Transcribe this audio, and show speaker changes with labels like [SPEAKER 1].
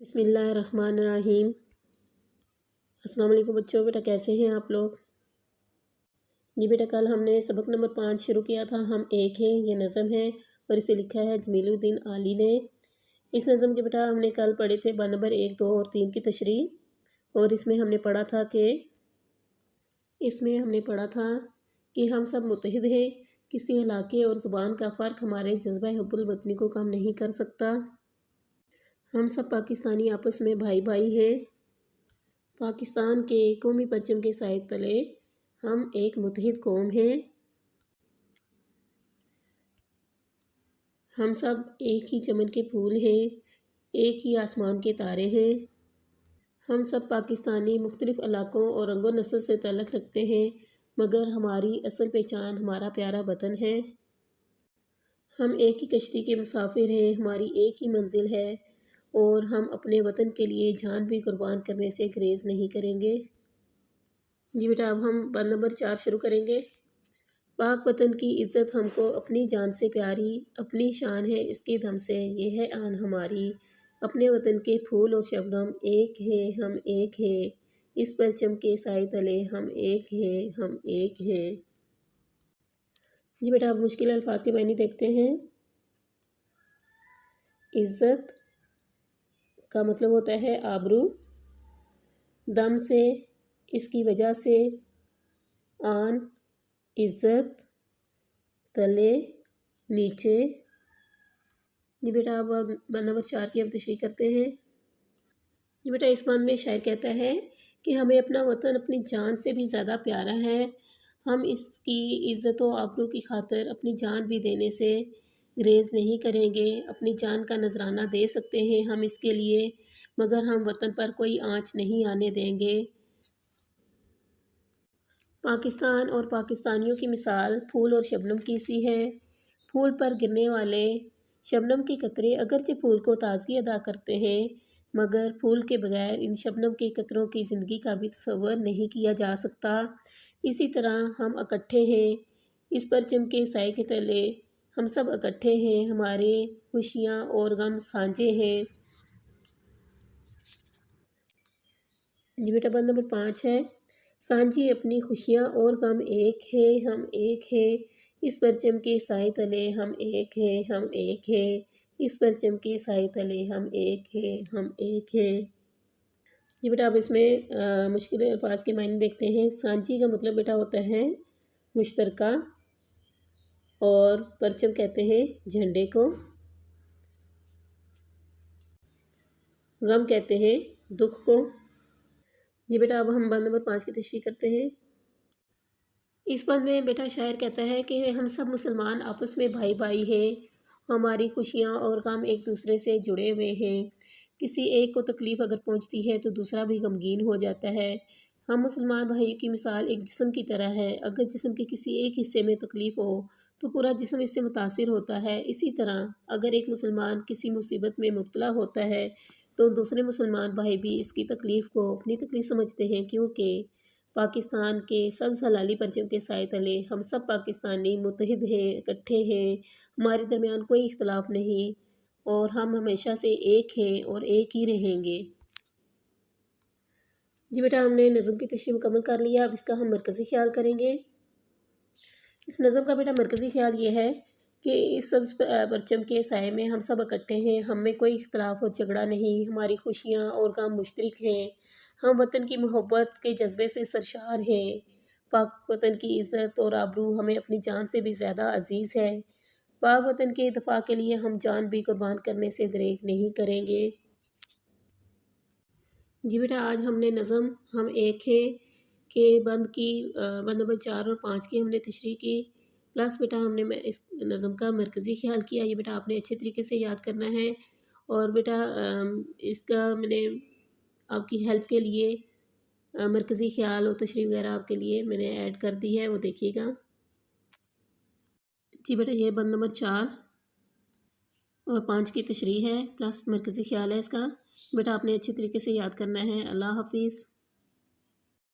[SPEAKER 1] بسم اللہ الرحمن الرحیم۔ السلام علیکم بچوں، بیٹا کیسے ہیں آپ لوگ؟ جی بیٹا، کل ہم نے سبق نمبر 5 شروع کیا تھا۔ ہم ایک ہیں، یہ نظم ہے اور اسے لکھا ہے جمیل الدین عالی نے۔ اس نظم کے بیٹا ہم نے کل پڑھے تھے بند نمبر 1، 2 اور 3 کی تشریح، اور اس میں ہم نے پڑھا تھا کہ ہم سب متحد ہیں، کسی علاقے اور زبان کا فرق ہمارے جذبہ حب الوطنی کو کم نہیں کر سکتا۔ ہم سب پاکستانی آپس میں بھائی بھائی ہیں، پاکستان کے قومی پرچم کے سائے تلے ہم ایک متحد قوم ہیں۔ ہم سب ایک ہی چمن کے پھول ہیں، ایک ہی آسمان کے تارے ہیں۔ ہم سب پاکستانی مختلف علاقوں اور رنگ و نسل سے تعلق رکھتے ہیں، مگر ہماری اصل پہچان ہمارا پیارا وطن ہے۔ ہم ایک ہی کشتی کے مسافر ہیں، ہماری ایک ہی منزل ہے، اور ہم اپنے وطن کے لیے جان بھی قربان کرنے سے گریز نہیں کریں گے۔ جی بیٹا، اب ہم بند نمبر 4 شروع کریں گے۔ پاک وطن کی عزت ہم کو اپنی جان سے پیاری، اپنی شان ہے اس کے دم سے، یہ ہے آن ہماری۔ اپنے وطن کے پھول اور شبنم، ایک ہے ہم ایک ہے، اس پرچم کے سائے تلے ہم ایک ہیں، ہم ایک ہیں۔ جی بیٹا، اب مشکل الفاظ کے معنی دیکھتے ہیں۔ عزت کا مطلب ہوتا ہے آبرو، دم سے، اس کی وجہ سے، آن عزت، تلے نیچے۔ جی بیٹا، اب بند نمبر 4 کی ہم تشریح کرتے ہیں۔ جی بیٹا، اس بند میں شاعر کہتا ہے کہ ہمیں اپنا وطن اپنی جان سے بھی زیادہ پیارا ہے، ہم اس کی عزت و آبرو کی خاطر اپنی جان بھی دینے سے گریز نہیں کریں گے، اپنی جان کا نذرانہ دے سکتے ہیں ہم اس کے لیے، مگر ہم وطن پر کوئی آنچ نہیں آنے دیں گے۔ پاکستان اور پاکستانیوں کی مثال پھول اور شبنم کی سی ہے۔ پھول پر گرنے والے شبنم کے قطرے اگرچہ پھول کو تازگی عطا کرتے ہیں، مگر پھول کے بغیر ان شبنم کے قطروں کی زندگی کا بھی تصور نہیں کیا جا سکتا۔ اسی طرح ہم اکٹھے ہیں اس پرچم کے سائے کے تلے، ہم سب اکٹھے ہیں، ہمارے خوشیاں اور غم سانجھے ہیں۔ جی بیٹا، بند نمبر 5 ہے۔ سانجھی اپنی خوشیاں اور غم، ایک ہے ہم ایک ہیں، اس پرچم کے سائے تلے ہم ایک ہیں، ہم ایک ہیں، اس پرچم کے سائے تلے ہم ایک ہیں، ہم ایک ہیں۔ جی بیٹا، اب اس میں مشکل الفاظ کے معنی دیکھتے ہیں۔ سانجھی کا مطلب بیٹا ہوتا ہے مشترکہ، اور پرچم کہتے ہیں جھنڈے کو، غم کہتے ہیں دکھ کو۔ جی بیٹا، اب ہم بند نمبر 5 کی تشریح کرتے ہیں۔ اس بند میں بیٹا شاعر کہتا ہے کہ ہم سب مسلمان آپس میں بھائی بھائی ہیں، ہماری خوشیاں اور غم ایک دوسرے سے جڑے ہوئے ہیں، کسی ایک کو تکلیف اگر پہنچتی ہے تو دوسرا بھی غمگین ہو جاتا ہے۔ ہم مسلمان بھائیوں کی مثال ایک جسم کی طرح ہے، اگر جسم کے کسی ایک حصے میں تکلیف ہو تو پورا جسم اس سے متاثر ہوتا ہے۔ اسی طرح اگر ایک مسلمان کسی مصیبت میں مبتلا ہوتا ہے تو دوسرے مسلمان بھائی بھی اس کی تکلیف کو اپنی تکلیف سمجھتے ہیں، کیونکہ پاکستان کے سبز ہلالی پرچم کے سائے تلے ہم سب پاکستانی متحد ہیں، اکٹھے ہیں، ہمارے درمیان کوئی اختلاف نہیں، اور ہم ہمیشہ سے ایک ہیں اور ایک ہی رہیں گے۔ جی بیٹا، ہم نے نظم کی تشریح مکمل کر لیا، اب اس کا ہم مرکزی خیال کریں گے۔ اس نظم کا بیٹا مرکزی خیال یہ ہے کہ اس سبز پرچم کے سائے میں ہم سب اکٹھے ہیں، ہم میں کوئی اختلاف اور جھگڑا نہیں، ہماری خوشیاں اور غم مشترک ہیں، ہم وطن کی محبت کے جذبے سے سرشار ہیں، پاک وطن کی عزت اور آبرو ہمیں اپنی جان سے بھی زیادہ عزیز ہے، پاک وطن کے دفاع کے لیے ہم جان بھی قربان کرنے سے دریغ نہیں کریں گے۔ جی بیٹا، آج ہم نے نظم ہم ایک ہیں کہ بند نمبر 4 اور 5 کی ہم نے تشریح کی، پلس بیٹا ہم نے اس نظم کا مرکزی خیال کیا۔ یہ بیٹا آپ نے اچھے طریقے سے یاد کرنا ہے، اور بیٹا اس کا میں نے آپ کی ہیلپ کے لیے مرکزی خیال اور تشریح وغیرہ آپ کے لیے میں نے ایڈ کر دی ہے، وہ دیکھیے گا۔ جی بیٹا، یہ بند نمبر 4 اور 5 کی تشریح ہے، پلس مرکزی خیال ہے اس کا، بیٹا آپ نے اچھے طریقے سے یاد کرنا ہے۔ اللہ حافظ۔